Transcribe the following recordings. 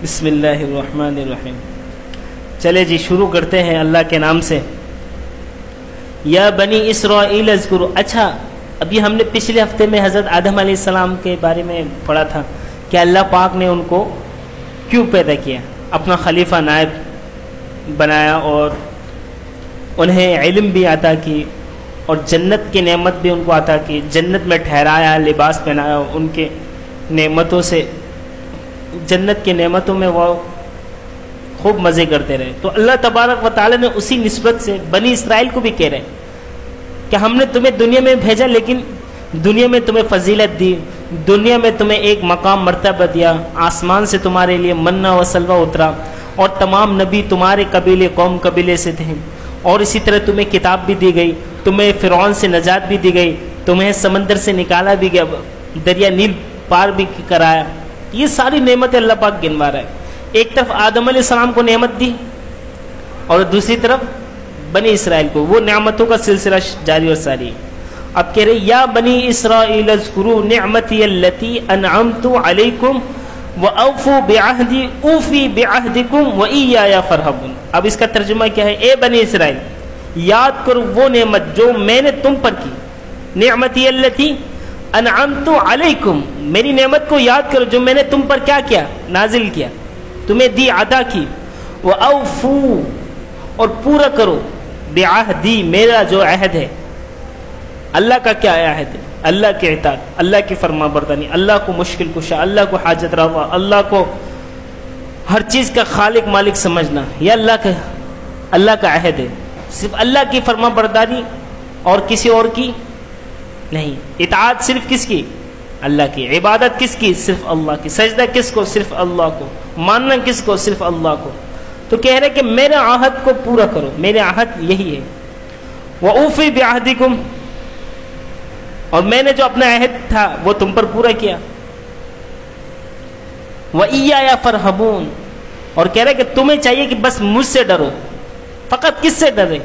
بسم اللہ الرحمن الرحیم. چلے جی شروع کرتے ہیں اللہ کے نام سے. یا بنی اسرائیل اذکروا. اچھا ابھی ہم نے پچھلے ہفتے میں حضرت آدم علیہ السلام کے بارے میں پڑھا تھا کہ اللہ پاک نے ان کو کیوں پیدا کیا, اپنا خلیفہ نائب بنایا اور انہیں علم بھی عطا کی اور جنت کی نعمت بھی ان کو عطا کی, جنت میں ٹھہرایا, لباس پہنایا, ان کے نعمتوں سے, جنت کی نعمتوں میں وہ خوب مزے کرتے رہے. تو اللہ تبارک و تعالی نے اسی نسبت سے بنی اسرائیل کو بھی کہہ رہے کہ ہم نے تمہیں دنیا میں بھیجا, لیکن دنیا میں تمہیں فضیلت دی, دنیا میں تمہیں ایک مقام مرتبہ دیا, آسمان سے تمہارے لیے منہ و سلوہ اترا اور تمام نبی تمہارے قبیلے قوم قبیلے سے تھے, اور اسی طرح تمہیں کتاب بھی دی گئی, تمہیں فرعون سے نجات بھی دی گئی, تمہیں سمندر سے نکالا بھی گیا, دریا نیل پار بھی کرایا. یہ ساری نعمتیں اللہ پاک گنوا رہا ہے. ایک طرف آدم علیہ السلام کو نعمت دی اور دوسری طرف بنی اسرائیل کو, وہ نعمتوں کا سلسلہ جاری اور ساری. اب کہہ رہے یا بنی اسرائیل اذکروا نعمتی التی انعمت علیکم واوفوا بعہدی اوفی بعہدکم وایایا فارہبون. اب اس کا ترجمہ کیا ہے؟ اے بنی اسرائیل یاد کرو وہ نعمت جو میں نے تم پر کی, نعمتی التی انعمت علیکم, میری نعمت کو یاد کرو جو میں نے تم پر کیا کیا, نازل کیا, تمہیں دی, عطا کی. وَأَوْفُوا, اور پورا کرو, بعہدی, میرا جو عہد ہے. اللہ کا کیا عہد ہے؟ اللہ کی اطاعت, اللہ کی فرما برداری, اللہ کو مشکل کشا, اللہ کو حاجت روا, اللہ کو ہر چیز کا خالق مالک سمجھنا, یہ اللہ کا عہد ہے. صرف اللہ کی فرما برداری اور کسی اور کی نہیں. اطاعت صرف کس کی؟ اللہ کی. عبادت کس کی؟ صرف اللہ کی. سجدہ کس کو؟ صرف اللہ کو. ماننا کس کو؟ صرف اللہ کو. تو کہہ رہے کہ میرے عہد کو پورا کرو, میرے عہد یہی ہے. وَأُوفِي بِعَهْدِكُمْ, اور میں نے جو اپنا عہد تھا وہ تم پر پورا کیا. وَإِيَّايَ فَارْهَبُونَ, اور کہہ رہے کہ تمہیں چاہیے کہ بس مجھ سے ڈرو. فقط کس سے ڈرے؟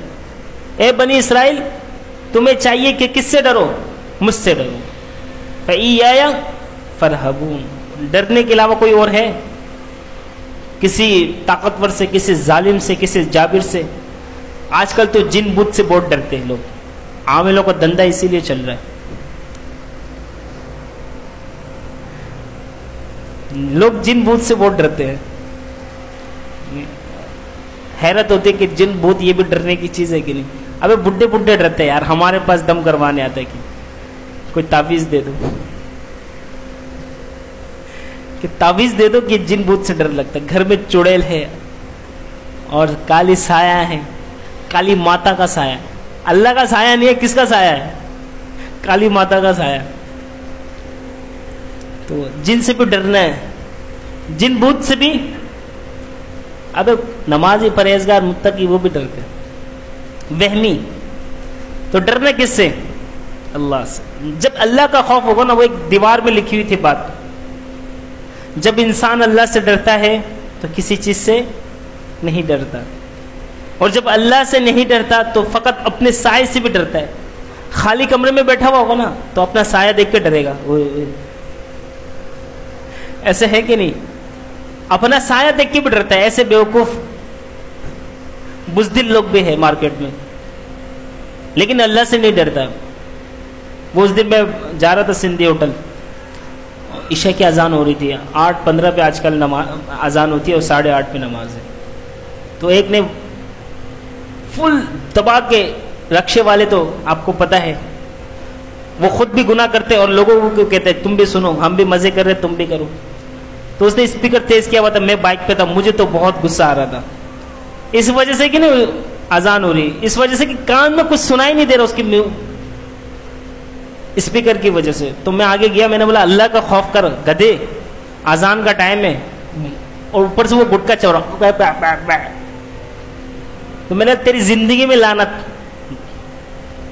اے بنی اسرائیل تمہیں چاہیے کہ کس سے ڈرو؟ مجھ سے ڈرو. فَإِيَّايَ فَارْهَبُونَ, ڈرنے کے علاوہ کوئی اور ہے؟ کسی طاقتور سے, کسی ظالم سے, کسی جابر سے؟ آج کل تو جن بت سے بہت ڈرتے ہیں لوگ, عاملوں کا دندہ اسی لیے چل رہا ہے. لوگ جن بت سے بہت ڈرتے ہیں. حیرت ہوتی ہے کہ جن بت یہ بھی ڈرنے کی چیز ہے کہ نہیں. ابے بڈھے بڈھے ڈرتے ہیں یار, ہمارے پاس دم کروانے آتا ہے کہ کوئی تعویذ دے دو, کہ تعویذ دے دو کہ جن بت سے ڈر لگتا ہے. گھر میں چڑیل ہے اور کالی سایہ ہے, کالی ماتا کا سایہ. اللہ کا سایہ نہیں ہے, کس کا سایہ ہے؟ کالی ماتا کا سایہ. تو جن سے بھی ڈرنا ہے, جن بت سے بھی. اب نمازی پرہیزگار متقی وہ بھی ڈرتے ہیں. وہمی تو ڈرنا کس سے؟ اللہ سے. جب اللہ کا خوف ہوگا نا, وہ ایک دیوار میں لکھی ہوئی تھی بات, جب انسان اللہ سے ڈرتا ہے تو کسی چیز سے نہیں ڈرتا, اور جب اللہ سے نہیں ڈرتا تو فقط اپنے سائے سے بھی ڈرتا ہے. خالی کمرے میں بیٹھا ہوا ہوگا نا تو اپنا سایہ دیکھ کے ڈرے گا. ایسے ہے کہ نہیں؟ اپنا سایہ دیکھ کے بھی ڈرتا ہے. ایسے بیوقوف بزدل لوگ بھی ہے مارکیٹ میں, لیکن اللہ سے نہیں ڈرتا. وہ اس دن میں جا رہا تھا سندھی ہوٹل, عشاء کی اذان ہو رہی تھی, 8:15 پہ آج کل اذان ہوتی ہے اور 8:30 پہ نماز ہے. تو ایک نے فل دبا کے, رکشے والے تو آپ کو پتہ ہے وہ خود بھی گناہ کرتے اور لوگوں کو کہتے ہیں تم بھی سنو, ہم بھی مزے کر رہے تم بھی کرو. تو اس نے اسپیکر تیز کیا ہوا تھا, میں بائک پہ تھا, مجھے تو بہت غصہ آ رہا تھا اس وجہ سے کہ نہیں اذان ہو رہی, اس وجہ سے کہ کان میں کچھ سنائی نہیں دے رہا اس کی اسپیکر کی وجہ سے. تو میں آگے گیا, میں نے بولا اللہ کا خوف کر گدھے, اذان کا ٹائم ہے, اور اوپر سے وہ گٹکا چورا. تو میں نے تیری زندگی میں لعنت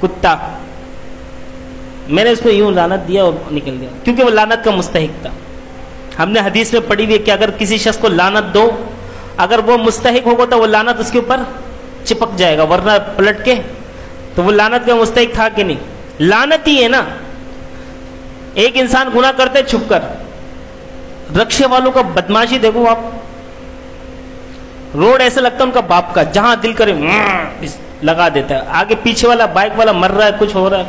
کتا, میں نے اس کو یوں لعنت دیا اور نکل گیا, کیونکہ وہ لعنت کا مستحق تھا. ہم نے حدیث میں پڑھی ہوئی ہے کہ اگر کسی شخص کو لعنت دو, اگر وہ مستحق ہوگا تو وہ لعنت اس کے اوپر چپک جائے گا, ورنہ پلٹ کے. تو وہ لعنت کا مستحق تھا کہ نہیں؟ لعنت ہی ہے نا. ایک انسان گناہ کرتے چھپ کر, رکشے والوں کا بدماشی دیکھو آپ, روڈ ایسا لگتا ہے ان کا باپ کا, جہاں دل کرے لگا دیتا ہے. آگے پیچھے والا بائک والا مر رہا ہے, کچھ ہو رہا ہے,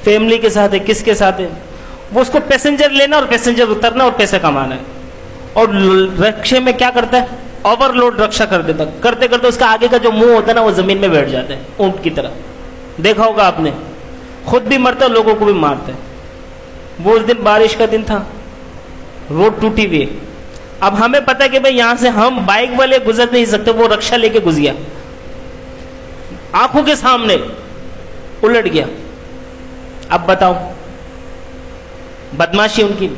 فیملی کے ساتھ ہے, کس کے ساتھ ہے, وہ اس کو پیسنجر لینا اور پیسنجر اترنا اور پیسے کمانا ہے. اور رکشے میں کیا کرتا ہے, اوور لوڈ رکشا کر دیتا, کرتے کرتے اس کا آگے کا جو منہ ہوتا ہے نا وہ زمین میں بیٹھ جاتا ہے اونٹ کی طرح. دیکھا ہوگا آپ نے, خود بھی مرتا ہے, لوگوں کو بھی مارتا ہے. وہ اس دن بارش کا دن تھا, روڈ ٹوٹی ہوئی. اب ہمیں پتا کہ بھائی یہاں سے ہم بائک والے گزر نہیں سکتے, وہ رکشا لے کے گزر گیا, آنکھوں کے سامنے الٹ گیا. اب بتاؤ, بدماشی ان کی,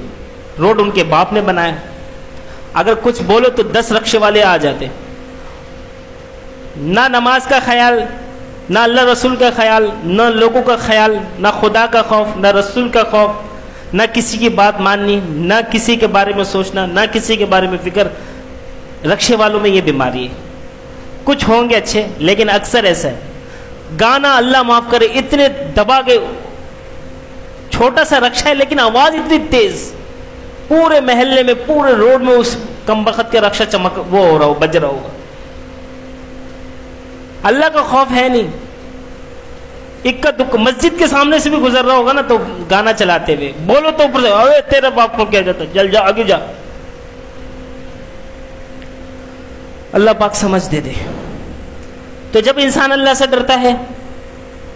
روڈ ان کے باپ نے بنایا. اگر کچھ بولو تو 10 رکشے والے آ جاتے. نہ نماز کا خیال, نہ اللہ رسول کا خیال, نہ لوگوں کا خیال, نہ خدا کا خوف, نہ رسول کا خوف, نہ کسی کی بات ماننی, نہ کسی کے بارے میں سوچنا, نہ کسی کے بارے میں فکر. رکشے والوں میں یہ بیماری ہے. کچھ ہوں گے اچھے, لیکن اکثر ایسا ہے. گانا اللہ معاف کرے اتنے دبا کے, چھوٹا سا رکشا ہے لیکن آواز اتنی تیز, پورے محلے میں, پورے روڈ میں اس کمبخت کے رکشا چمک وہ ہو رہا ہو, بج رہا ہوگا. اللہ کا خوف ہے نہیں. اکا دکا مسجد کے سامنے سے بھی گزر رہا ہوگا نا تو گانا چلاتے ہوئے, بولو تو اوپر سے اوے تیرے باپ کو کیا جاتا, جل جا آگے جا. اللہ پاک سمجھ دے دے. تو جب انسان اللہ سے ڈرتا ہے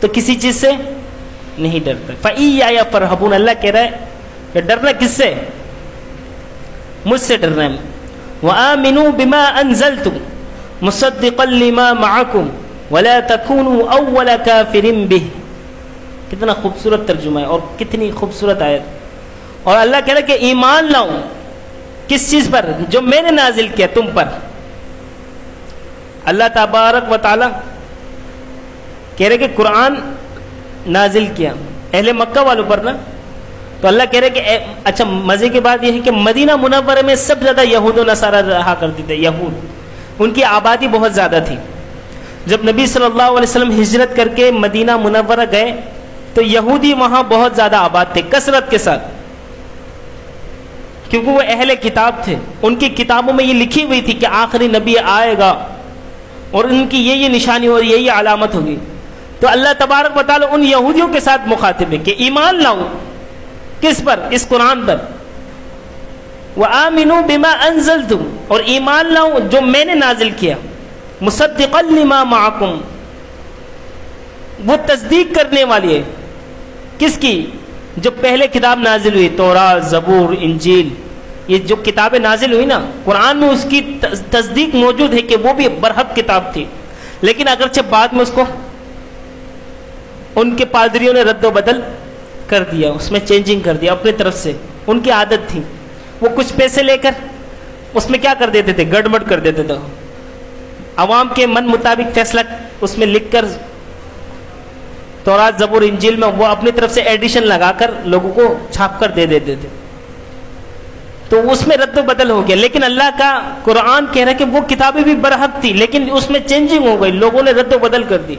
تو کسی چیز سے نہیں ڈرتا. فَإِيَّايَ فَارْهَبُونَ, اللہ کہہ رہا ہے کہ ڈرنا کس سے, مجھ سے ڈرنا ہے. وَآمِنُوا بِمَا أَنزَلْتُ مُصَدِّقًا لِمَا مَعَكُمْ وَلَا تَكُونُوا أَوَّلَ كَافِرٍ بِهِ. کتنا خوبصورت ترجمہ ہے اور کتنی خوبصورت آیت. اور اللہ کہہ رہا ہے کہ ایمان لاؤ کس چیز پر, جو میں نے نازل کیا تم پر. اللہ تبارک و تعالی کہہ رہے کہ قرآن نازل کیا اہل مکہ والوں پر نا, تو اللہ کہہ رہے کہ اچھا مزے کی بات یہ ہے کہ مدینہ منورہ میں سب زیادہ یہود و نصارہ رہا کرتے تھے. یہود, ان کی آبادی بہت زیادہ تھی. جب نبی صلی اللہ علیہ وسلم ہجرت کر کے مدینہ منورہ گئے تو یہودی وہاں بہت زیادہ آباد تھے کثرت کے ساتھ, کیونکہ وہ اہل کتاب تھے. ان کی کتابوں میں یہ لکھی ہوئی تھی کہ آخری نبی آئے گا اور ان کی یہ نشانی اور یہ علامت ہوگی. تو اللہ تبارک و تعالی ان یہودیوں کے ساتھ مخاطب ہے کہ ایمان لاؤ کس پر, اس قرآن پر. وَآمِنُوا بِمَا أَنزَلْتُ, اور ایمان لاؤ جو میں نے نازل کیا. مُصَدِّقًا لِمَا مَعَكُمْ, وہ تصدیق کرنے والی ہے کس کی, جو پہلے کتاب نازل ہوئی, تورات, زبور, انجیل. یہ جو کتابیں نازل ہوئی نا قرآن میں, اس کی تصدیق موجود ہے کہ وہ بھی برحق کتاب تھی. لیکن اگرچہ بعد میں اس کو ان کے پادریوں نے رد و بدل کر دیا, اس میں چینجنگ کر دیا اپنے طرف سے. ان کی عادت تھی, وہ کچھ پیسے لے کر اس میں کیا کر دیتے تھے, گڑبڑ کر دیتے تھے. عوام کے من مطابق فیصلہ اس میں لکھ کر تورات, زبور, انجیل میں وہ اپنی طرف سے ایڈیشن لگا کر لوگوں کو چھاپ کر دے دیتے تھے. تو اس میں رد و بدل ہو گیا. لیکن اللہ کا قرآن کہہ رہا ہے کہ وہ کتابیں بھی برحق تھی لیکن اس میں چینجنگ ہو گئی, لوگوں نے رد و بدل کر دی.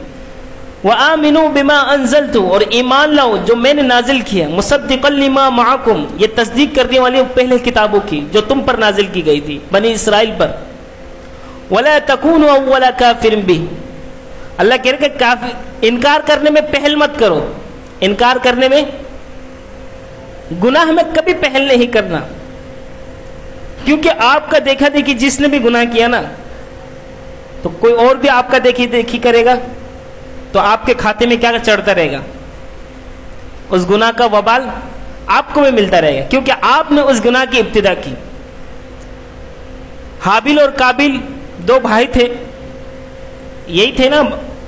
وَآمِنُوا بِمَا أَنزَلْتُ, اور ایمان لاؤ جو میں نے نازل کیا. مُصَدِّقًا لِمَا مَعَكُمْ, یہ تصدیق کرنے والی پہلے کتابوں کی جو تم پر نازل کی گئی تھی, بنی اسرائیل پر. وَلَا تَكُونُوا أَوَّلَ كَافِرٍ بِهِ, اللہ کہہ رہے کہ انکار کرنے میں پہل مت کرو. انکار کرنے میں, گناہ میں کبھی پہل نہیں کرنا, کیونکہ آپ کا دیکھا دیکھی جس نے بھی گناہ کیا نا تو کوئی اور بھی آپ کا دیکھی دیکھی کرے گا تو آپ کے کھاتے میں کیا چڑھتا رہے گا, اس گناہ کا وبال آپ کو بھی ملتا رہے گا, کیونکہ آپ نے اس گناہ کی ابتدا کی. حابیل اور قابیل 2 بھائی تھے, یہی تھے نا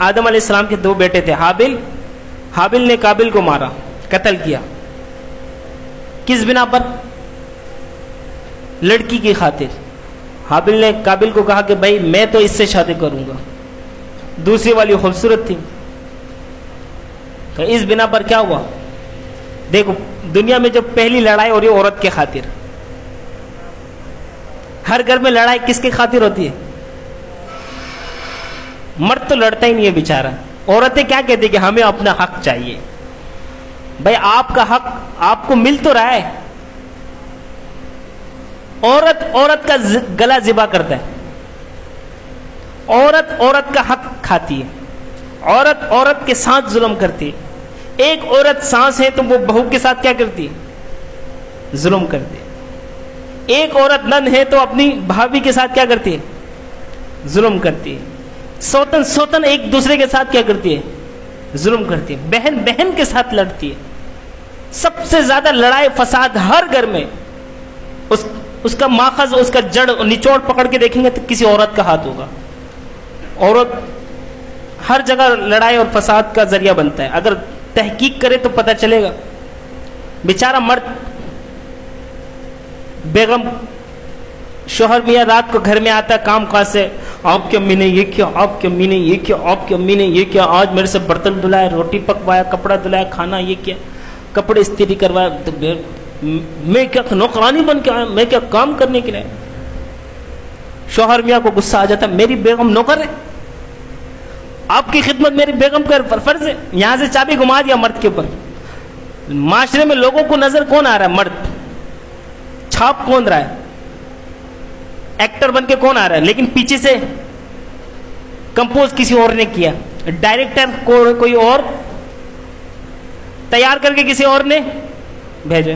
آدم علیہ السلام کے 2 بیٹے تھے. حابیل نے قابیل کو مارا, قتل کیا. کس بنا پر, لڑکی کی خاطر. حابیل نے قابیل کو کہا کہ بھائی میں تو اس سے شادی کروں گا, دوسری والی خوبصورت تھی. کہ اس بنا پر کیا ہوا, دیکھو دنیا میں جو پہلی لڑائی ہو رہی ہے عورت کے خاطر. ہر گھر میں لڑائی کس کی خاطر ہوتی ہے, مرد تو لڑتا ہی نہیں ہے بیچارہ. عورتیں کیا کہتی کہ ہمیں اپنا حق چاہیے. بھائی آپ کا حق آپ کو مل تو رہا ہے. عورت کا گلا ذبح کرتا ہے, عورت عورت کا حق کھاتی ہے, عورت عورت کے ساتھ ظلم کرتی ہے. ایک عورت سانس ہے تو وہ بہو کے ساتھ کیا کرتی ہے؟ ظلم کرتی ہے. ایک عورت نن ہے تو اپنی بھابھی کے ساتھ کیا کرتی ہے؟ ظلم کرتی ہے. سوتن سوتن ایک دوسرے کے ساتھ کیا کرتی ہے؟ ظلم کرتی ہے. بہن بہن کے ساتھ لڑتی ہے. سب سے زیادہ لڑائی فساد ہر گھر میں اس کا ماخذ, اس کا جڑ نچوڑ پکڑ کے دیکھیں گے تو کسی عورت کا ہاتھ ہوگا. عورت ہر جگہ لڑائی اور فساد کا ذریعہ بنتا ہے. اگر تحقیق کرے تو پتہ چلے گا. بیچارہ مرد, بیگم, شوہر میاں رات کو گھر میں آتا ہے کام کاج سے, آپ کی امی نے یہ کیا, آپ کی امی نے یہ کیا, آپ کی امی نے یہ کیا, آج میرے سے برتن دھلایا, روٹی پکوایا, کپڑا دھلایا, کھانا یہ کیا, کپڑے استری کروایا, تو میں کیا نوکرانی بن کے آیا, میں کیا کام کرنے کے لیے. شوہر میاں کو غصہ آ جاتا, میری بیگم نوکر ہے, آپ کی خدمت میری بیگم کا فرض ہے. یہاں سے چابی گھما دیا مرد کے اوپر. معاشرے میں لوگوں کو نظر کون آ رہا ہے؟ مرد. چھاپ کون رہا ہے؟ ایکٹر بن کے کون آ رہا ہے؟ لیکن پیچھے سے کمپوز کسی اور نے کیا, ڈائریکٹر کو کوئی اور تیار کر کے کسی اور نے بھیجے.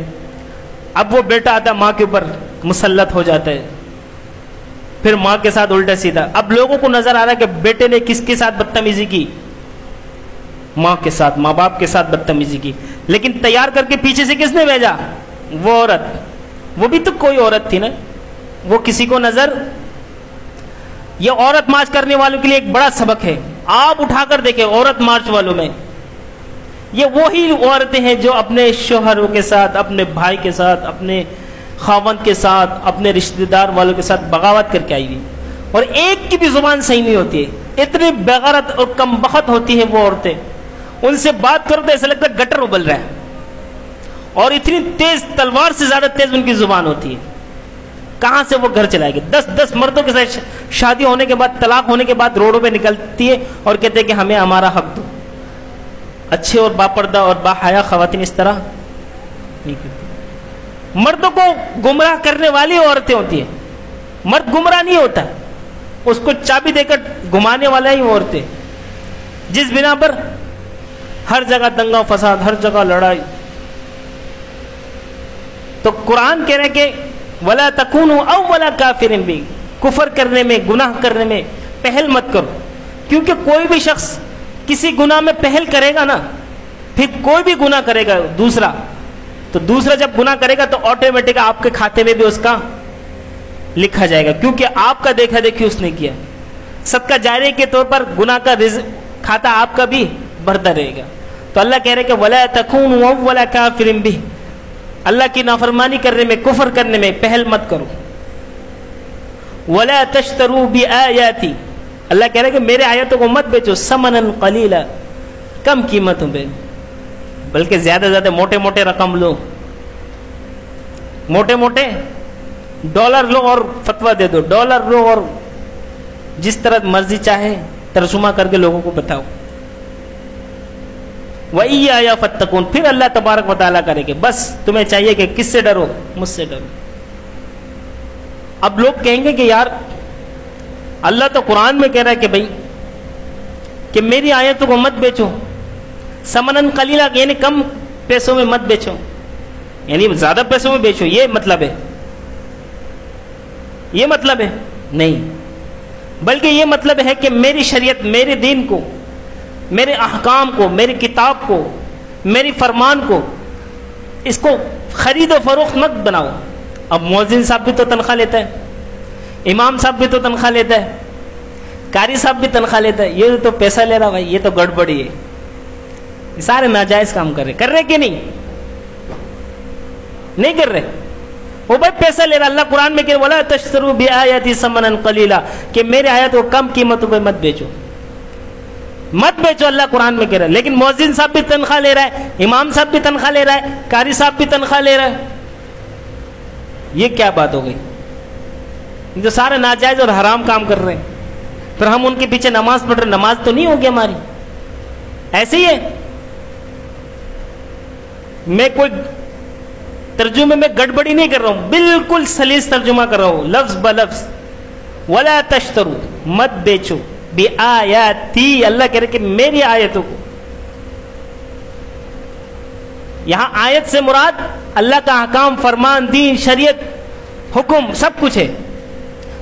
اب وہ بیٹا آتا ہے ماں کے اوپر مسلط ہو جاتا ہے, پھر ماں کے ساتھ الٹا سیدھا. اب لوگوں کو نظر آ رہا ہے کہ بیٹے نے کس کے ساتھ بدتمیزی کی؟ ماں کے ساتھ, ماں باپ کے ساتھ بدتمیزی کی. لیکن تیار کر کے پیچھے سے کس نے بھیجا؟ وہ عورت. وہ بھی تو کوئی عورت تھی نا, وہ کسی کو نظر. یہ عورت مارچ کرنے والوں کے لیے ایک بڑا سبق ہے. آپ اٹھا کر دیکھیں عورت مارچ والوں میں, یہ وہی عورتیں ہیں جو اپنے شوہروں کے ساتھ, اپنے بھائی کے ساتھ, اپنے خاوند کے ساتھ, اپنے رشتہ دار والوں کے ساتھ بغاوت کر کے آئی ہوئی, اور ایک کی بھی زبان صحیح نہیں ہوتی ہے. اتنی بغیرت اور کم بخت ہوتی ہیں وہ عورتیں, ان سے بات کرو تو ایسا لگتا ہے گٹر ابل رہا ہے. اور اتنی تیز, تلوار سے زیادہ تیز ان کی زبان ہوتی ہے. کہاں سے وہ گھر چلائے گی؟ 10 مردوں کے ساتھ شادی ہونے کے بعد, طلاق ہونے کے بعد روڈوں پہ نکلتی ہے اور کہتے ہیں کہ ہمیں ہمارا حق دو. اچھے اور باپردہ اور باحیا خواتین اس طرح نہیں کرتی. مردوں کو گمراہ کرنے والی عورتیں ہوتی ہیں. مرد گمراہ نہیں ہوتا, اس کو چابی دے کر گھمانے والا ہی عورتیں, جس بنا پر ہر جگہ دنگا فساد, ہر جگہ لڑائی. تو قرآن کہہ رہے کہ وَلَا تَكُونُوا أَوَّلَ كَافِرٍ بِهِ, کفر کرنے میں, گناہ کرنے میں پہل مت کرو. کیونکہ کوئی بھی شخص کسی گناہ میں پہل کرے گا نا, پھر کوئی بھی گناہ کرے گا دوسرا, تو دوسرا جب گناہ کرے گا تو آٹومیٹک آپ کے کھاتے میں بھی اس کا لکھا جائے گا, کیونکہ آپ کا دیکھا دیکھی اس نے کیا. صدقہ جاریہ کے طور پر گناہ کا کھاتا آپ کا بھی بڑھتا رہے گا. تو اللہ کہہ رہے کہ وَلَا تَكُونُوا أَوَّلَ كَافِرٍ بِهِ, اللہ کی نافرمانی کرنے میں, کفر کرنے میں پہل مت کرو. وَلَا تَشْتَرُوا بِآيَاتِي, اللہ کہہ رہے کہ میرے آیتوں کو مت بیچو ثمنًا قلیلا, کم قیمتوں پہ, بلکہ زیادہ زیادہ موٹے موٹے رقم لو, موٹے موٹے ڈالر لو اور فتویٰ دے دو. ڈالر لو اور جس طرح مرضی چاہے ترجمہ کر کے لوگوں کو بتاؤ. وَإِيَّايَ فَاتَّقُونَ, پھر اللہ تبارک و تعالیٰ کرے کہ بس تمہیں چاہیے کہ کس سے ڈرو؟ مجھ سے ڈرو. اب لوگ کہیں گے کہ یار اللہ تو قرآن میں کہہ رہا ہے کہ بھائی کہ میری آیتوں کو مت بیچو ثمنًا قلیلا, یعنی کم پیسوں میں مت بیچو, یعنی زیادہ پیسوں میں بیچو, یہ مطلب ہے؟ یہ مطلب ہے نہیں, بلکہ یہ مطلب ہے کہ میری شریعت, میرے دین کو, میرے احکام کو, میری کتاب کو, میری فرمان کو, اس کو خرید و فروخت مت بناؤ. اب مؤذن صاحب بھی تو تنخواہ لیتا ہے, امام صاحب بھی تو تنخواہ لیتا ہے, قاری صاحب بھی تنخواہ لیتا ہے. یہ تو پیسہ لے رہا بھائی, یہ تو گڑبڑی ہے. یہ سارے ناجائز کام کر رہے کہ نہیں کر رہے. وہ بھائی پیسہ لے رہا. اللہ قرآن میں کہ وَلَا تَشْتَرُوا بِآيَاتِي ثَمَنًا قَلِيلًا, کہ میرے آیات کو کم قیمتوں پہ مت بیچو, مت بیچو. اللہ قرآن میں کہہ رہا ہے. لیکن مؤذن صاحب بھی تنخواہ لے رہا ہے, امام صاحب بھی تنخواہ لے رہا ہے, قاری صاحب بھی تنخواہ لے رہا ہے. یہ کیا بات ہو گئی؟ جو سارے ناجائز اور حرام کام کر رہے ہیں, پھر ہم ان کے پیچھے نماز پڑھ رہے, نماز تو نہیں ہوگی ہماری. ایسے ہی ہے. میں کوئی ترجمے میں گڑبڑی نہیں کر رہا ہوں, بالکل سلیس ترجمہ کر رہا ہوں, لفظ بلفظ. ولا تشترو، مت بیچو، بآیاتی، اللہ کہہ رہے کہ میری آیتوں کو. یہاں آیت سے مراد اللہ کا احکام، فرمان، دین، شریعت، حکم سب کچھ ہے.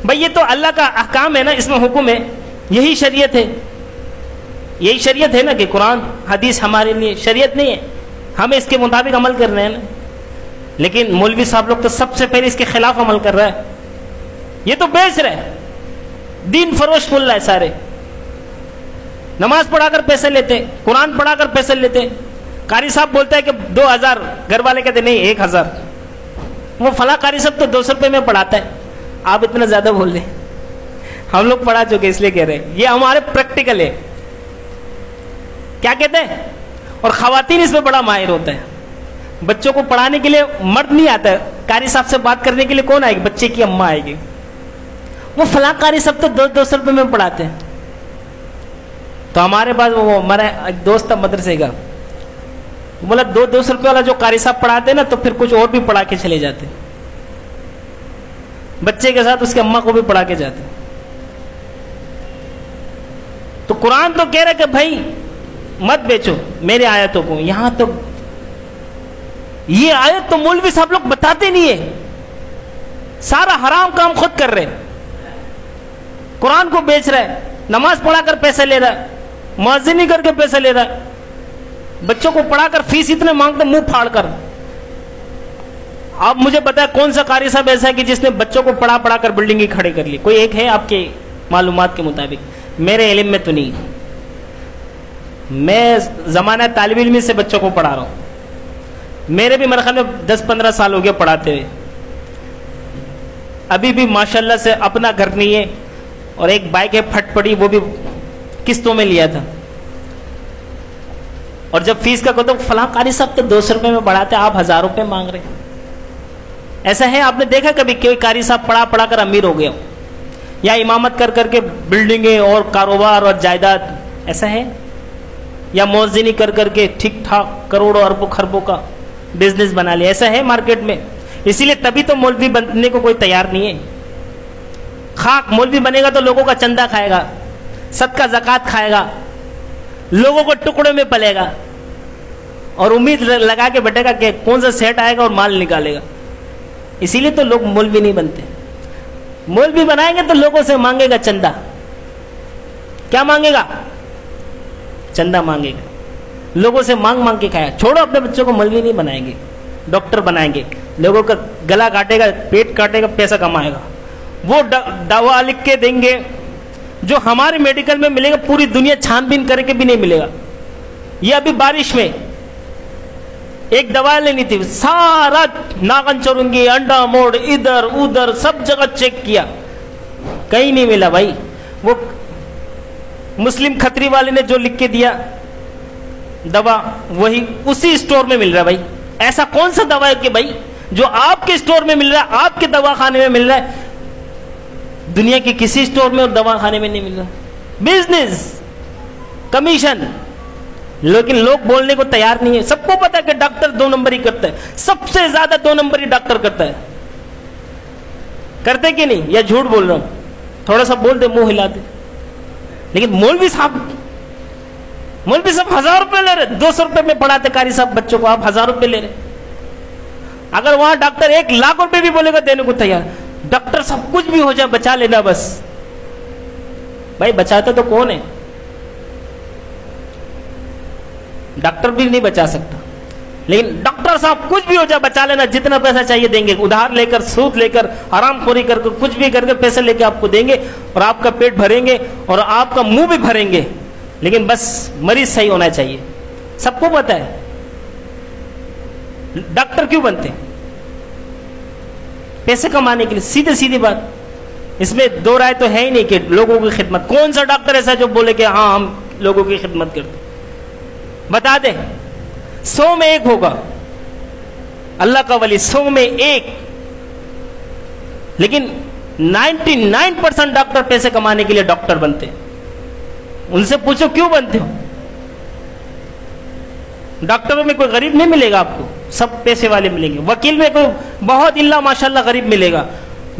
بھئی یہ تو اللہ کا احکام ہے نا، اس میں حکم ہے، یہی شریعت ہے. یہی شریعت ہے نا کہ قرآن حدیث ہمارے لیے شریعت نہیں ہے، ہمیں اس کے مطابق عمل کرنا ہے نا. لیکن مولوی صاحب لوگ تو سب سے پہلے اس کے خلاف عمل کر رہا ہے. یہ تو بیچ رہا ہے، دین فروش بول رہا ہے. سارے نماز پڑھا کر پیسے لیتے، قرآن پڑھا کر پیسے لیتے. قاری صاحب بولتا ہے کہ 2000، گھر والے کہتے نہیں 1000. وہ فلاں قاری صاحب تو 200 روپے میں پڑھاتا ہے، آپ اتنا زیادہ بول رہے ہیں. ہم لوگ پڑھا چکے اس لیے کہہ رہے ہیں، یہ ہمارے پریکٹیکل ہے. کیا کہتے ہیں؟ اور خواتین اس میں بڑا ماہر ہوتا ہے. بچوں کو پڑھانے کے لیے مرد نہیں آتا ہے، قاری صاحب سے بات کرنے کے لیے کون آئے گی؟ بچے کی اماں آئے گی. وہ فلاں قاری صاحب تو 200 روپے میں پڑھاتے ہیں. تو ہمارے پاس وہ ہمارا ایک دوست تھا مدرسے کا، بولا 200 روپے والا جو قاری صاحب پڑھاتے ہیں نا، تو پھر کچھ اور بھی پڑھا کے چلے جاتے، بچے کے ساتھ اس کے اماں کو بھی پڑھا کے جاتے. تو قرآن تو کہہ رہے کہ بھائی مت بیچو میرے آیتوں کو. یہاں تو یہ آیت تو مولوی صاحب لوگ بتاتے نہیں ہے، سارا حرام کام خود کر رہے. قرآن کو بیچ رہا ہے، نماز پڑھا کر پیسے لے رہا ہے، مؤذنی کر کے پیسے لے رہا ہے، بچوں کو پڑھا کر فیس اتنے مانگتے منہ پھاڑ کر. آپ مجھے بتائیں کون سا قاری صاحب ایسا ہے کہ جس نے بچوں کو پڑھا کر بلڈنگ ہی کھڑے کر لی؟ کوئی ایک ہے آپ کے معلومات کے مطابق؟ میرے علم میں تو نہیں. میں زمانہ طالب علمی سے بچوں کو پڑھا رہا ہوں. میرے بھی میرے خیال میں 10-15 سال ہو گئے پڑھاتے ہوئے. ابھی بھی ماشاءاللہ سے اپنا گھر نہیں ہے، اور ایک بائک ہے پھٹ پڑی، وہ بھی قسطوں میں لیا تھا. اور جب فیس کا کہتا ہوں فلاں قاری صاحب تو 200 روپے میں پڑھاتے، آپ 1000 روپے مانگ رہے ہیں. ایسا ہے؟ آپ نے دیکھا کبھی کوئی قاری صاحب پڑھا کر امیر ہو گیا ہو، یا امامت کر کے بلڈنگیں اور کاروبار اور جائیداد؟ ایسا ہے؟ یا مؤذنی کر کے ٹھیک ٹھاک کروڑوں اربوں خربوں کا بزنس بنا لیا؟ ایسا ہے مارکیٹ میں؟ اسی لیے تبھی تو مولوی بننے کو کوئی تیار نہیں ہے. خاک مولوی بنے گا تو لوگوں کا چندہ کھائے گا، صدقہ زکوٰۃ کھائے گا، لوگوں کو ٹکڑے میں پلے گا، اور امید لگا کے بیٹھے گا کہ کون سا سیٹ آئے گا اور مال نکالے گا. اسی لیے تو لوگ مولوی نہیں بنتے. مولوی بنائیں گے تو لوگوں سے مانگے گا چندہ. کیا مانگے گا؟ چندہ مانگے گا. لوگوں سے مانگ کے کھایا. چھوڑو اپنے بچوں کو مولوی نہیں بنائیں گے، ڈاکٹر بنائیں گے. لوگوں کا گلا کاٹے گا، پیٹ کاٹے گا، پیسہ کمائے گا. وہ دوا لکھ کے دیں گے جو ہمارے میڈیکل میں ملے گا، پوری دنیا چھان بین کر کے بھی نہیں ملے گا. یہ ابھی بارش میں ایک دوا لینی تھی، سارا ناگن چورنگی، انڈا موڑ، ادھر ادھر سب جگہ چیک کیا، کہیں نہیں ملا بھائی. وہ مسلم کھتری والے نے جو لکھ کے دیا دوا، وہی اسی اسٹور میں مل رہا ہے بھائی. ایسا کون سا دوا ہے کہ بھائی جو آپ کے اسٹور میں مل رہا ہے، آپ کے دوا خانے میں مل رہا ہے، دنیا کے کسی اسٹور میں اور دوا خانے میں نہیں مل رہا؟ Business, commission. لیکن لوگ بولنے کو تیار نہیں ہے. سب کو پتا ہے کہ ڈاکٹر 2 نمبر ہی کرتا ہے، سب سے زیادہ 2 نمبر ہی ڈاکٹر کرتا ہے. کرتے کہ نہیں؟ یا جھوٹ بول رہا ہوں؟ تھوڑا سا بول دے، منہ ہلا دے. لیکن مولوی صاحب 1000 روپے لے رہے، 200 روپے میں پڑھاتے قاری صاحب بچوں کو، آپ 1000 روپے لے رہے. اگر وہاں ڈاکٹر 1 لاکھ روپے بھی بولے گا دینے کو تیار. ڈاکٹر صاحب کچھ بھی ہو جائے بچا لینا بس. بھائی بچاتا تو کون ہے؟ ڈاکٹر بھی نہیں بچا سکتا. لیکن ڈاکٹر صاحب کچھ بھی ہو جائے بچا لینا، جتنا پیسہ چاہیے دیں گے، ادھار لے کر، سود لے کر، حرام خوری کر کے، کچھ بھی کر کے پیسے لے کے آپ کو دیں گے، اور آپ کا پیٹ بھریں گے اور آپ کا منہ بھی بھریں گے. لیکن بس مریض صحیح ہونا چاہیے. سب کو پتا ہے. ڈاکٹر کیوں بنتے؟ پیسے کمانے کے لیے. سیدھی بات. اس میں 2 رائے تو ہے ہی نہیں کہ لوگوں کی خدمت. کون سا ڈاکٹر ایسا جو بولے کہ ہاں ہم لوگوں کی خدمت کرتے؟ بتا دیں. 100 میں 1 ہوگا اللہ کا ولی، 100 میں 1. لیکن 99% ڈاکٹر پیسے کمانے کے لیے ڈاکٹر بنتے. ان سے پوچھو کیوں بنتے ہو؟ ڈاکٹروں میں کوئی غریب نہیں ملے گا آپ کو، سب پیسے والے ملیں گے. وکیل میں کوئی بہت اللہ ماشاءاللہ غریب ملے گا.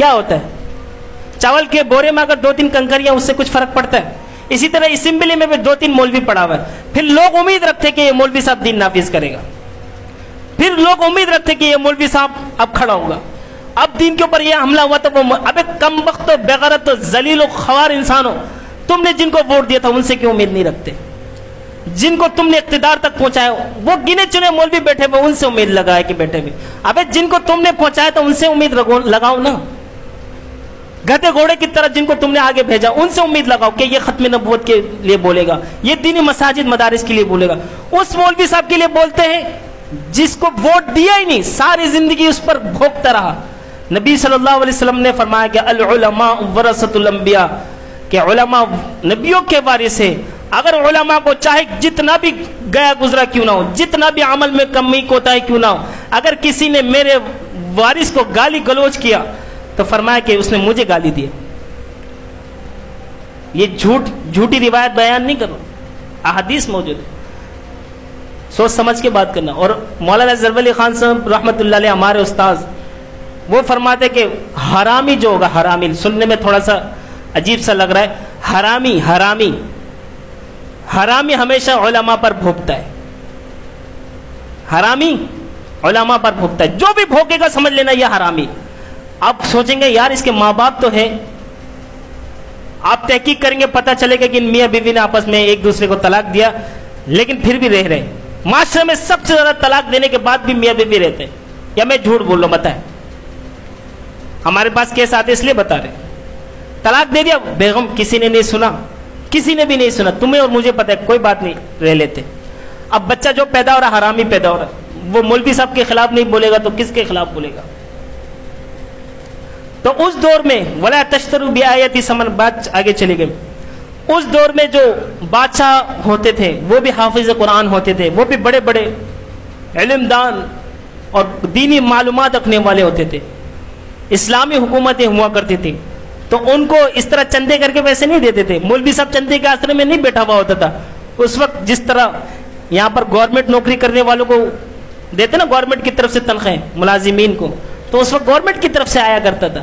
کیا ہوتا ہے؟ چاول کے بورے میں اگر 2-3 کنکریاں اس سے کچھ فرق پڑتا ہے؟ اسی طرح اسمبلی میں بھی 2-3 مولوی پڑا ہوا ہے، پھر لوگ امید رکھتے کہ یہ مولوی صاحب دین نافذ کرے گا، پھر لوگ امید رکھتے کہ یہ مولوی صاحب اب کھڑا ہوگا، اب دین کے اوپر یہ حملہ ہوا تو وہ ابے کم وقت بغیرت ذلیل و خوار انسان ہو، تم نے جن کو ووٹ دیا تھا ان سے کیوں امید نہیں رکھتے؟ جن کو تم نے اقتدار تک پہنچایا وہ گنے چنے مولوی بیٹھے ہوئے، ان سے امید لگائے کہ بیٹھے ہوئے، ابے جن کو تم نے پہنچایا تھا ان سے امید لگاؤ نا، گدھے گھوڑے کی طرح جن کو تم نے آگے بھیجا ان سے امید لگاؤ کہ یہ ختم نبوت کے لیے بولے گا، یہ دینی مساجد مدارس کے لیے بولے گا۔ اس مولوی صاحب کے لیے بولتے ہیں جس کو ووٹ دیا ہی نہیں، ساری زندگی اس پر بھوکتا رہا۔ نبی صلی اللہ علیہ وسلم نے فرمایا کہ العلماء ورثۃ الانبیاء، کہ علماء نبیوں کے وارث ہیں۔ اگر علماء کو چاہے جتنا بھی گیا گزرا کیوں نہ ہو، جتنا بھی عمل میں کمی کوتاہی کیوں نہ ہو، اگر کسی نے میرے وارث کو گالی گلوچ کیا تو فرمایا کہ اس نے مجھے گالی دی۔ یہ جھوٹی روایت بیان نہیں کرو، احادیث موجود ہے، سوچ سمجھ کے بات کرنا۔ اور مولانا ظفر علی خان صاحب رحمۃ اللہ علیہ ہمارے استاذ، وہ فرماتے کہ حرامی جو ہوگا، حرامی سننے میں تھوڑا سا عجیب سا لگ رہا ہے، حرامی ہمیشہ علماء پر بھوکتا ہے، حرامی علماء پر بھوکتا ہے، جو بھی بھوکے گا سمجھ لینا یہ حرامی۔ آپ سوچیں گے یار اس کے ماں باپ تو ہے، آپ تحقیق کریں گے پتہ چلے گا کہ میاں بیوی نے آپس میں ایک دوسرے کو طلاق دیا لیکن پھر بھی رہ رہے ہیں۔ معاشرے میں سب سے زیادہ طلاق دینے کے بعد بھی میاں بیوی رہتے ہیں، یا میں جھوٹ بول رہا ہوں؟ بتائیں، ہمارے پاس کیس آتے اس لیے بتا رہے ہیں۔ طلاق دے دیا بیگم، کسی نے نہیں سنا، کسی نے بھی نہیں سنا، تمہیں اور مجھے پتہ ہے، کوئی بات نہیں، رہ لیتے۔ اب بچہ جو پیدا ہو رہا حرامی پیدا ہو رہا، وہ مولوی صاحب کے خلاف نہیں بولے گا تو کس کے خلاف بولے گا؟ تو اس دور میں وَلَا تَشْتَرُوا بِآيَاتِي ثَمَنًا، بات آگے چلے گئے۔ اس دور میں جو بادشاہ ہوتے تھے وہ بھی حافظ قرآن ہوتے تھے، وہ بھی بڑے بڑے علم دان اور دینی معلومات رکھنے والے ہوتے تھے، اسلامی حکومتیں ہوا کرتی تھی، تو ان کو اس طرح چندے کر کے پیسے نہیں دیتے تھے۔ مولوی صاحب چندے کے آسرے میں نہیں بیٹھا ہوا ہوتا تھا اس وقت، جس طرح یہاں پر گورنمنٹ نوکری کرنے والوں کو دیتے نا گورنمنٹ کی طرف سے تنخواہیں ملازمین کو، تو اس وقت گورنمنٹ کی طرف سے آیا کرتا تھا۔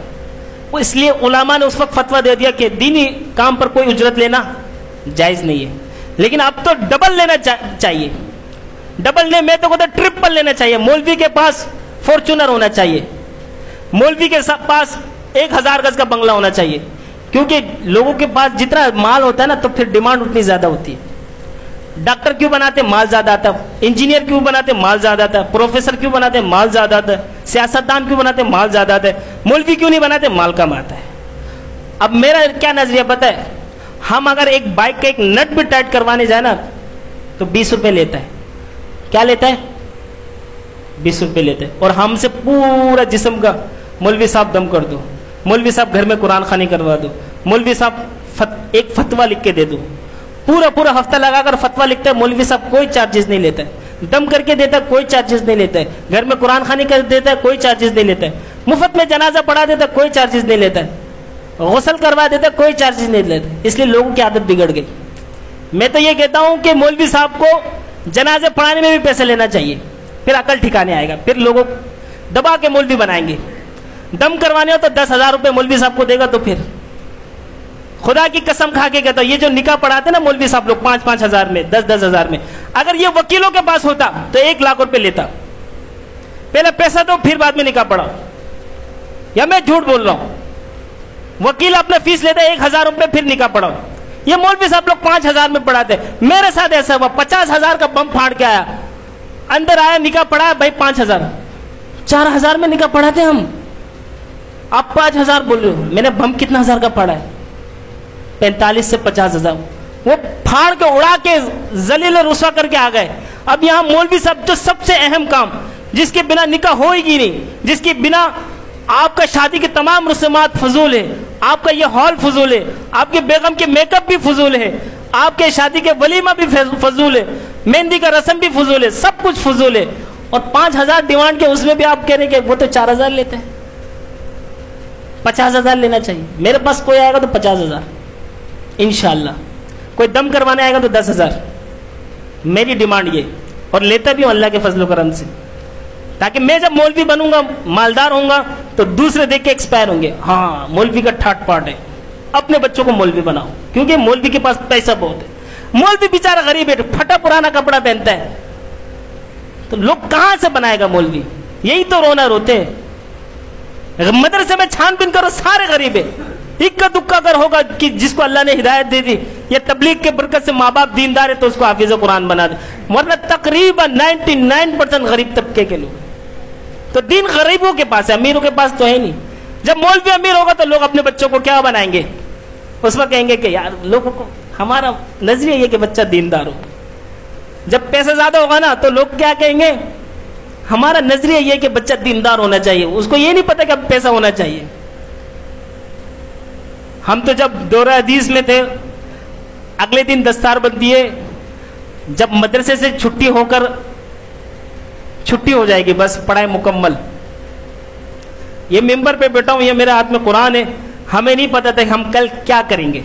وہ اس لیے علماء نے اس وقت فتویٰ دے دیا کہ دینی کام پر کوئی اجرت لینا جائز نہیں ہے، لیکن اب تو ڈبل لینا چاہیے، ڈبل نہیں، میں تو کہتا ٹرپل لینا چاہیے۔ مولوی کے پاس فارچونر ہونا چاہیے، مولوی کے پاس 1000 گز کا بنگلہ ہونا چاہیے، کیونکہ لوگوں کے پاس جتنا مال ہوتا ہے نا تو پھر ڈیمانڈ اتنی زیادہ ہوتی ہے۔ ڈاکٹر کیوں بناتے؟ مال زیادہ آتا ہے۔ انجینئر کیوں بناتے؟ مال زیادہ آتا ہے۔ پروفیسر کیوں بناتے؟ مال زیادہ آتا ہے۔ سیاستدان کیوں بناتے؟ مال زیادہ آتا ہے۔ مولوی کیوں نہیں بناتے؟ مال کم آتا ہے۔ اب میرا کیا نظریہ پتہ ہے، ہم اگر ایک بائک کا ایک نٹ بھی ٹائٹ کروانے جائے نا تو 20 روپے لیتا ہے۔ کیا لیتا ہے؟ 20 روپے لیتا ہے، اور ہم سے پورا جسم کا مولوی صاحب دم کر دو، مولوی صاحب گھر میں قرآن خوانی کروا دو، مولوی صاحب ایک فتویٰ لکھ کے دے دو، پورا ہفتہ لگا کر فتویٰ لکھتا ہے مولوی صاحب، کوئی چارجز نہیں لیتا ہے، دم کر کے دیتا ہے کوئی چارجز نہیں لیتا ہے، گھر میں قرآن خوانی کر دیتا ہے کوئی چارجز نہیں لیتا ہے، مفت میں جنازہ پڑھا دیتا ہے کوئی چارجز نہیں لیتا ہے، غسل کروا دیتا ہے کوئی چارجز نہیں لیتا ہے۔ اس لیے لوگوں کی عادت بگڑ گئی۔ میں تو یہ کہتا ہوں کہ مولوی صاحب کو جنازے پڑھانے میں بھی پیسے لینا چاہیے، پھر عقل ٹھکانے آئے گا، پھر لوگوں دبا کے مولوی بنائیں گے۔ دم کروانے ہو تو 10,000 روپے مولوی صاحب کو دے گا تو پھر خدا کی قسم کھا کے کہتا ہوں، یہ جو نکاح پڑھاتے نا مولوی صاحب لوگ 5-5 ہزار میں، 10-10 ہزار میں، اگر یہ وکیلوں کے پاس ہوتا تو 1 لاکھ روپے لیتا، پہلے پیسہ دو پھر بعد میں نکاح پڑھاؤ، یا میں جھوٹ بول رہا ہوں؟ وکیل اپنا فیس لیتا ہے 1,000 روپے پھر نکاح پڑھاؤ، یہ مولوی صاحب لوگ 5,000 میں پڑھاتے ہیں۔ میرے ساتھ ایسا ہوا، 50,000 کا بم پھاڑ کے آیا، اندر آیا نکاح پڑھا بھائی 5,000، 4,000 میں نکاح پڑھاتے ہم، آپ 5,000 بول رہے ہو، میں نے بم کتنا ہزار کا پڑھا ہے؟ 45 سے 50,000، وہ پھاڑ کے اڑا کے ذلیل رسوا کر کے آ گئے۔ اب یہاں مولوی صاحب جو سب سے اہم کام، جس کے بنا نکاح ہوئے گی نہیں، جس کے بنا آپ کا شادی کی تمام رسومات فضول ہے، آپ کا یہ ہال فضول ہے، آپ کے بیگم کے میک اپ بھی فضول ہے، آپ کے شادی کے ولیمہ بھی فضول ہے، مہندی کا رسم بھی فضول ہے، سب کچھ فضول ہے، اور 5,000 ڈیمانڈ کے اس میں بھی آپ کہہ رہے ہیں کہ وہ تو 4,000 لیتے ہیں۔ 50,000 لینا چاہیے۔ میرے پاس کوئی آئے گا تو 50,000 انشاءاللہ، کوئی دم کروانے آئے گا تو 10,000، میری ڈیمانڈ یہ، اور لیتا بھی ہوں اللہ کے فضل و کرم سے، تاکہ میں جب مولوی بنوں گا، مالدار ہوں گا، تو دوسرے دیکھ کے ایکسپائر ہوں گے. ہاں مولوی کا ٹھاٹ پاٹ ہے, اپنے بچوں کو مولوی بناؤ, کیونکہ مولوی کے پاس پیسہ بہت ہے. مولوی بیچارہ غریب ہے, پھٹا پرانا کپڑا پہنتا ہے, تو لوگ کہاں سے بنائے گا مولوی؟ یہی تو رونا روتے ہیں. مدرسے میں چھان بین کرو, سارے غریب ہے. اکا دکا اگر ہوگا کہ جس کو اللہ نے ہدایت دے دی یا تبلیغ کے برکت سے ماں باپ دیندار ہے تو اس کو حافظ قرآن بنا دے, ورنہ تقریباً 99% غریب طبقے کے لوگ. تو دین غریبوں کے پاس ہے, امیروں کے پاس تو ہے نہیں. جب مولوی امیر ہوگا تو لوگ اپنے بچوں کو کیا بنائیں گے؟ اس وقت کہیں گے کہ یار لوگوں کو ہمارا نظریہ یہ کہ بچہ دیندار ہو. جب پیسہ زیادہ ہوگا نا تو لوگ کیا کہیں گے؟ ہمارا نظریہ یہ کہ بچہ دیندار ہونا چاہیے. اس کو یہ نہیں پتا کہ اب پیسہ ہونا چاہیے. ہم تو جب دورہ حدیث میں تھے, اگلے دن دستار بندی ہے, جب مدرسے سے چھٹی ہو کر چھٹی ہو جائے گی بس پڑھائی مکمل. یہ ممبر پہ بیٹھا ہوں, یہ میرے ہاتھ میں قرآن ہے. ہمیں نہیں پتا تھا کہ ہم کل کیا کریں گے.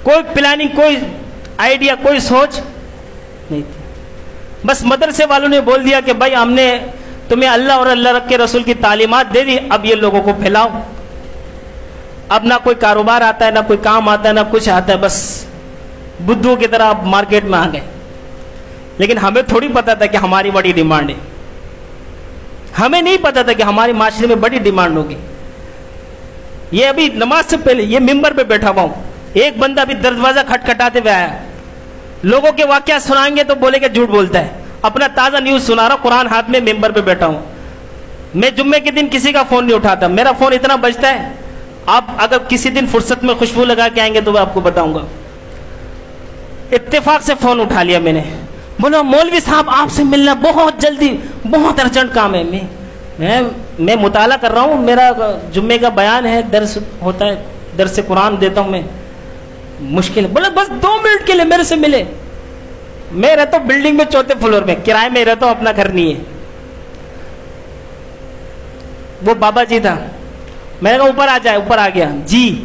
کوئی پلاننگ, کوئی آئیڈیا, کوئی سوچ نہیں تھی. بس مدرسے والوں نے بول دیا کہ بھائی ہم نے تمہیں اللہ اور اللہ کے رسول کی تعلیمات دے دی, اب یہ لوگوں کو پھیلاؤ. اب نہ کوئی کاروبار آتا ہے, نہ کوئی کام آتا ہے, نہ کچھ آتا ہے, بس بدھو کی طرح آپ مارکیٹ میں آ گئے. لیکن ہمیں تھوڑی پتا تھا کہ ہماری بڑی ڈیمانڈ ہے. ہمیں نہیں پتا تھا کہ ہماری معاشرے میں بڑی ڈیمانڈ ہوگی. یہ ابھی نماز سے پہلے یہ ممبر پہ بیٹھا ہوا ہوں, ایک بندہ ابھی دروازہ کھٹکھٹاتے ہوئے آیا. لوگوں کے واقعات سنائیں گے تو بولے کہ جھوٹ بولتا ہے. اپنا تازہ نیوز سنا رہا, قرآن ہاتھ میں, ممبر پہ بیٹھا ہوں. میں جمعے کے دن کسی کا فون نہیں اٹھاتا, میرا فون اتنا بجتا ہے. آپ اگر کسی دن فرصت میں خوشبو لگا کے آئیں گے تو میں آپ کو بتاؤں گا. اتفاق سے فون اٹھا لیا میں نے, بولا مولوی صاحب آپ سے ملنا بہت جلدی, بہت ارجنٹ کام ہے. میں مطالعہ کر رہا ہوں, میرا جمعے کا بیان ہے, درس ہوتا ہے, درس قرآن دیتا ہوں میں, مشکل ہے. بولا بس 2 منٹ کے لیے میرے سے ملے. میں رہتا ہوں بلڈنگ میں 4تھے فلور میں, کرائے میں رہتا ہوں, اپنا گھر نہیں ہے. وہ بابا جی تھا, میں نے کہا اوپر آ جائے. اوپر آ گیا. جی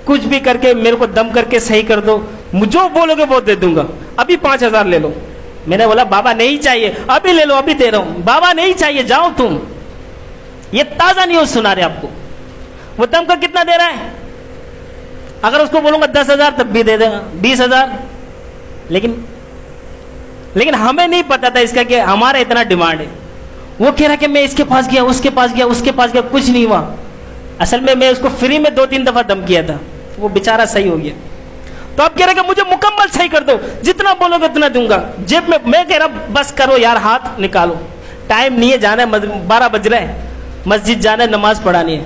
کچھ بھی کر کے میرے کو دم کر کے صحیح کر دو, جو بولو گے وہ دے دوں گا. ابھی 5000 لے لو. میں نے بولا بابا نہیں چاہیے. ابھی لے لو, ابھی دے رہا ہوں. بابا نہیں چاہیے, جاؤ تم. یہ تازہ نیوز سنا رہے آپ کو. وہ دم کر کتنا دے رہا ہے؟ اگر اس کو بولوں گا 10,000 تب بھی دے دے گا, 20,000. لیکن ہمیں نہیں پتا تھا اس کا کہ ہمارا اتنا ڈیمانڈ ہے. وہ کہہ رہا کہ میں اس کے پاس گیا, اس کے پاس گیا, اس کے پاس گیا, کچھ نہیں ہوا. اصل میں اس کو فری میں 2-3 دفعہ دم کیا تھا, وہ بیچارہ صحیح ہو گیا. تو اب کہہ رہا کہ مجھے مکمل صحیح کر دو, جتنا بولو گے اتنا دوں گا. جیب میں کہہ رہا بس کرو یار, ہاتھ نکالو, ٹائم نہیں ہے, جانا ہے, 12 بج رہے ہیں, مسجد جانا ہے, نماز پڑھانی ہے.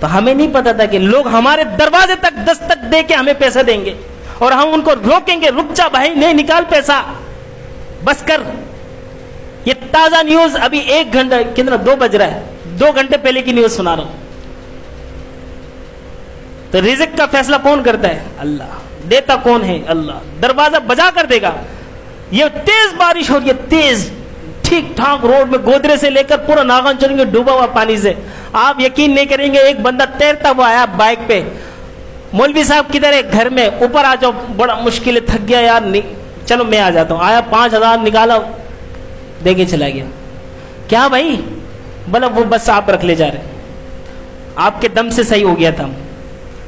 تو ہمیں نہیں پتا تھا کہ لوگ ہمارے دروازے تک دستک دے کے ہمیں پیسہ دیں گے, اور ہم ان کو روکیں گے, رک جا بھائی, نہیں نکال پیسہ, بس کر. یہ تازہ نیوز ابھی 1 گھنٹہ, کتنا 2 بج رہا ہے, 2 گھنٹے پہلے کی نیوز سنا رہا ہوں. تو رزق کا فیصلہ کون کرتا ہے؟ اللہ. دیتا کون ہے؟ اللہ. دروازہ بجا کر دے گا. یہ تیز بارش ہو رہی ہے, تیز, ٹھیک ٹھاک روڈ میں, گودرے سے لے کر پورا ناگن چلیں گے ڈوبا ہوا پانی سے. آپ یقین نہیں کریں گے, ایک بندہ تیرتا ہوا آیا بائک پہ. مولوی صاحب کدھر ہے؟ گھر میں. اوپر آ جاؤ, بڑا مشکل ہے, تھک گیا یار, چلو میں آ جاتا ہوں. آیا, 5000 نکالا, دے کے چلا گیا. کیا بھائی؟ بولا وہ بس آپ رکھ لے جا رہے, آپ کے دم سے صحیح ہو گیا تھا.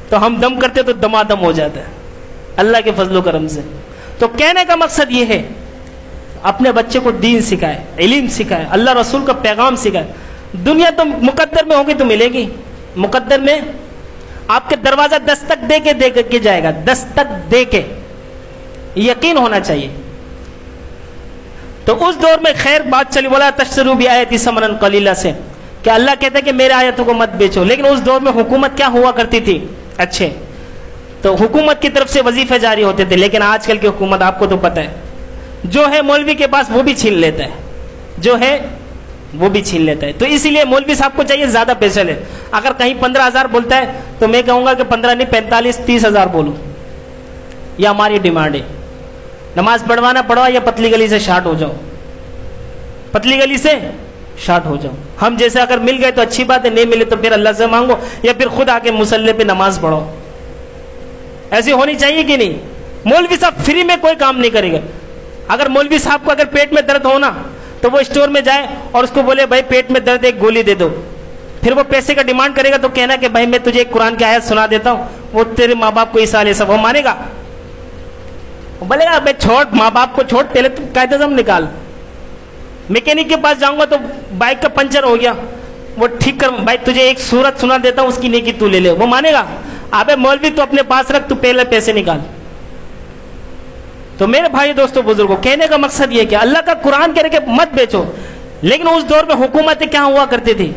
تو ہم دم کرتے تو دمادم ہو جاتا ہے اللہ کے فضل و کرم سے. تو کہنے کا مقصد یہ ہے, اپنے بچے کو دین سکھائے, علم سکھائے, اللہ رسول کا پیغام سکھائے. دنیا تو مقدر میں ہوگی تو ملے گی. مقدر میں آپ کے دروازہ دستک دے کے جائے گا, دستک دے کے, یقین ہونا چاہیے. تو اس دور میں خیر بات چلی, بولا تشتروا بآیاتی ثمنا قلیلا سے, کہ اللہ کہتا ہے کہ میرے آیتوں کو مت بیچو. لیکن اس دور میں حکومت کیا ہوا کرتی تھی؟ اچھے, تو حکومت کی طرف سے وظیفے جاری ہوتے تھے. لیکن آج کل کی حکومت آپ کو تو پتہ ہے, جو ہے مولوی کے پاس وہ بھی چھین لیتا ہے, جو ہے وہ بھی چھین لیتا ہے. تو اسی لیے مولوی صاحب کو چاہیے زیادہ پیسہ لے. اگر کہیں 15,000 بولتا ہے تو میں کہوں گا کہ 15 نہیں 45 30,000 بولو. یہ ہماری ڈیمانڈ ہے. نماز پڑھوانا پڑھوا, یا پتلی گلی سے شارٹ ہو جاؤ, پتلی گلی سے شارٹ ہو جاؤ. ہم جیسے اگر مل گئے تو اچھی بات ہے, نہیں ملے تو پھر اللہ سے مانگو, یا پھر خود آ کے مصلی پہ نماز پڑھو. ایسی ہونی چاہیے کہ نہیں؟ مولوی صاحب فری میں کوئی کام نہیں کرے گا. اگر مولوی صاحب کو اگر پیٹ میں درد ہونا تو وہ اسٹور میں جائے اور اس کو بولے بھائی پیٹ میں درد ایک گولی دے دو، پھر وہ پیسے کا ڈیمانڈ کرے گا تو کہنا کہ بھائی میں تجھے ایک قرآن کی آیت سنا دیتا ہوں، وہ تیرے ماں باپ کو عیسیٰ علیہ السلام، وہ مانے گا؟ وہ بولے گا بھائی چھوڑ، ماں باپ کو چھوڑ، پہلے تو قاعدہ اعظم نکال۔ میکینک کے پاس جاؤں گا تو بائک کا پنچر ہو گیا، وہ ٹھیک کر، بھائی تجھے ایک سورت سنا دیتا ہوں، اس کی نیکی تو لے لے، وہ مانے گا؟ ابے مولوی تو اپنے پاس رکھ، تو پہلے پیسے نکال۔ تو میرے بھائی دوستو بزرگوں، کہنے کا مقصد یہ کہ اللہ کا قرآن کہہ رہے کہ مت بیچو، لیکن اس دور میں حکومتیں کیا ہوا کرتی تھی؟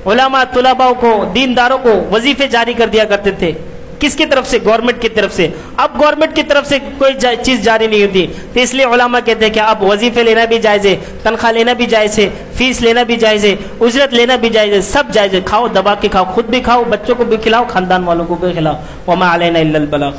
علماء طلباء کو، دینداروں کو وظیفے جاری کر دیا کرتے تھے، کس کی طرف سے؟ گورنمنٹ کی طرف سے۔ اب گورنمنٹ کی طرف سے کوئی چیز جاری نہیں ہوتی، تو اس لیے علماء کہتے ہیں کہ اب وظیفے لینا بھی جائز ہے، تنخواہ لینا بھی جائز ہے، فیس لینا بھی جائز ہے، اجرت لینا بھی جائز ہے، سب جائز ہے، کھاؤ دبا کے کھاؤ، خود بھی کھاؤ، بچوں کو بھی کھلاؤ، خاندان والوں کو بھی کھلاؤ، وما علینا الا البلاغ۔